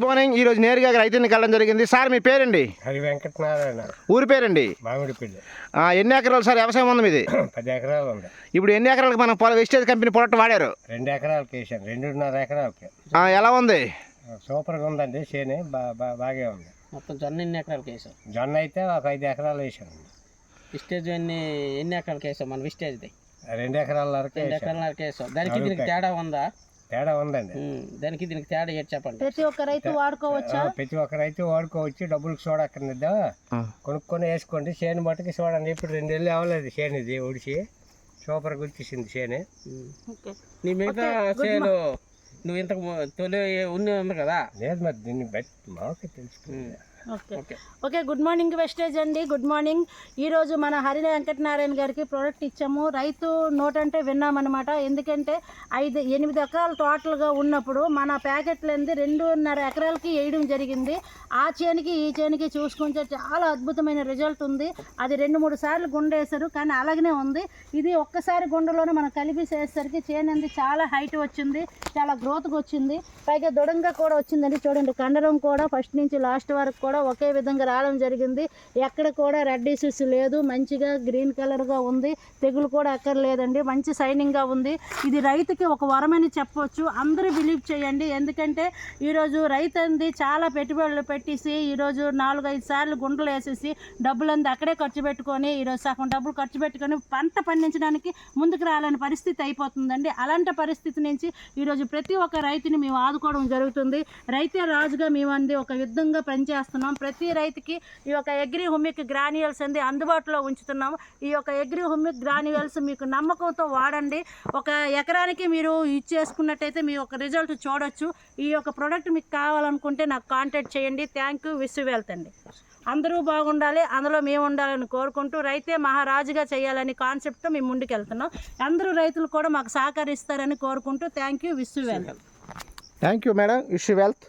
Morning. ఈ రోజు నేరుగా రైతుని కలడం జరిగింది. సార్ మీ పేరండి? హరి వెంకటనారాయణ. ఊరి పేరండి? మామిడిపల్లి. ఎన్ని ఎకరాలు సార్ వ్యవసాయం ఉంది మీది? 10 ఎకరాలు ఉంది. ఇప్పుడు ఎన్ని ఎకరాలకు మనం వెస్టేజ్ కంపెనీ ప్రొడక్ట్ వాడారు? 2 ఎకరాలకి వేసాను, 2.5 ఎకరాలకి. ఎలా ఉంది? సూపర్గా ఉందండి. చేను బాగా ఉంది. మొత్తం జొన్న ఎన్ని ఎకరాలకి వేసాం? జొన్న అయితే ఒక 5 ఎకరాలు వేసాను. విస్టేజ్ ఎన్ని ఎకరాలకి వేసాం? మన విస్టేజ్ది 2 ఎకరాలకి 2 ఎకరాలకి వేసాం. దానికి దీనికి తేడా ఉందా? తేడా ఉందండి. దానికి దీనికి తేడా ఏంటి చెప్పండి. ప్రతి ఒక్క రైతు వాడుకోవచ్చా? ప్రతి ఒక్క రైతు వాడుకోవచ్చు. డబ్బులకు చూడక్కర్లేదా, కొనుక్కొని వేసుకోండి. చేను మట్టుకి చూడండి. ఇప్పుడు 2 నెలలు అవ్వలేదు చేను ఇది ఒడిచి. సూపర్గా వచ్చేసింది చేను. నీ మిగతా చేను నువ్వు ఇంతకు తొలి ఉంది కదా? లేదు, మరి దీన్ని బట్టి మాకు తెలుసుకుంది. ఓకే గుడ్ మార్నింగ్ వెస్టేజ్ అండి. Good morning. ఈరోజు మన హరి వెంకటనారాయణ గారికి ప్రోడక్ట్ ఇచ్చాము. రైతు నోట్ అంటే విన్నామన్నమాట. ఎందుకంటే 8 ఎకరాలు టోటల్గా ఉన్నప్పుడు మన ప్యాకెట్లన్నీ 2.5 ఎకరాలకి వేయడం జరిగింది. ఆ చేనికి ఈ చేనికి చూసుకుంటే చాలా అద్భుతమైన రిజల్ట్ ఉంది. అది 2-3 సార్లు గుండేశారు, కానీ అలాగనే ఉంది. ఇది ఒక్కసారి గుండెలోనే మనం కలిపేసేసరికి చేను అనేది చాలా హైట్ వచ్చింది, చాలా గ్రోత్గా వచ్చింది. పైగా దృఢంగా కూడా వచ్చిందండి. చూడండి, కండరం కూడా ఫస్ట్ నుంచి లాస్ట్ వరకు కూడా ఒకే విధంగా రావడం జరిగింది. ఎక్కడ కూడా రెడ్ ఇష్యూస్ లేదు, మంచిగా గ్రీన్ కలర్గా ఉంది. తెగులు కూడా ఎక్కడ లేదండి, మంచి షైనింగ్గా ఉంది. ఇది రైతుకి ఒక వరమని చెప్పవచ్చు. అందరూ బిలీవ్ చేయండి. ఎందుకంటే ఈరోజు రైతు అంది చాలా పెట్టుబడులు పెట్టేసి ఈరోజు 4-5 సార్లు గుంటలు వేసేసి డబ్బులంది అక్కడే ఖర్చు పెట్టుకొని ఈరోజు సగం డబ్బులు ఖర్చు పెట్టుకొని పంట పండించడానికి ముందుకు రాలని పరిస్థితి అయిపోతుందండి. అలాంటి పరిస్థితి నుంచి ఈరోజు ప్రతి ఒక్క రైతుని మేము ఆదుకోవడం జరుగుతుంది. రైతే రాజుగా మేము అంది ఒక యుద్ధంగా పనిచేస్తున్నాం. ప్రతి రైతుకి ఈ యొక్క అగ్రి హ్యూమిక్ గ్రాన్యువల్స్ అంది అందుబాటులో ఉంచుతున్నాము. ఈ యొక్క అగ్రి హ్యూమిక్ గ్రాన్యువల్స్ మీకు నమ్మకంతో వాడండి. ఒక ఎకరానికి మీరు ఇచ్చేసుకున్నట్టయితే మీ యొక్క రిజల్ట్ చూడొచ్చు. ఈ యొక్క ప్రోడక్ట్ మీకు కావాలనుకుంటే నాకు కాంటాక్ట్ చేయండి. Thank you. విష్ వెల్త్ అండి. అందరూ బాగుండాలి, అందులో మేము ఉండాలని కోరుకుంటూ రైతే మహారాజుగా చేయాలని కాన్సెప్ట్తో మేము ముందుకెళ్తున్నాం. అందరూ రైతులు కూడా మాకు సహకరిస్తారని కోరుకుంటూ thank you. Wish wealth. Thank you madam. Wish wealth.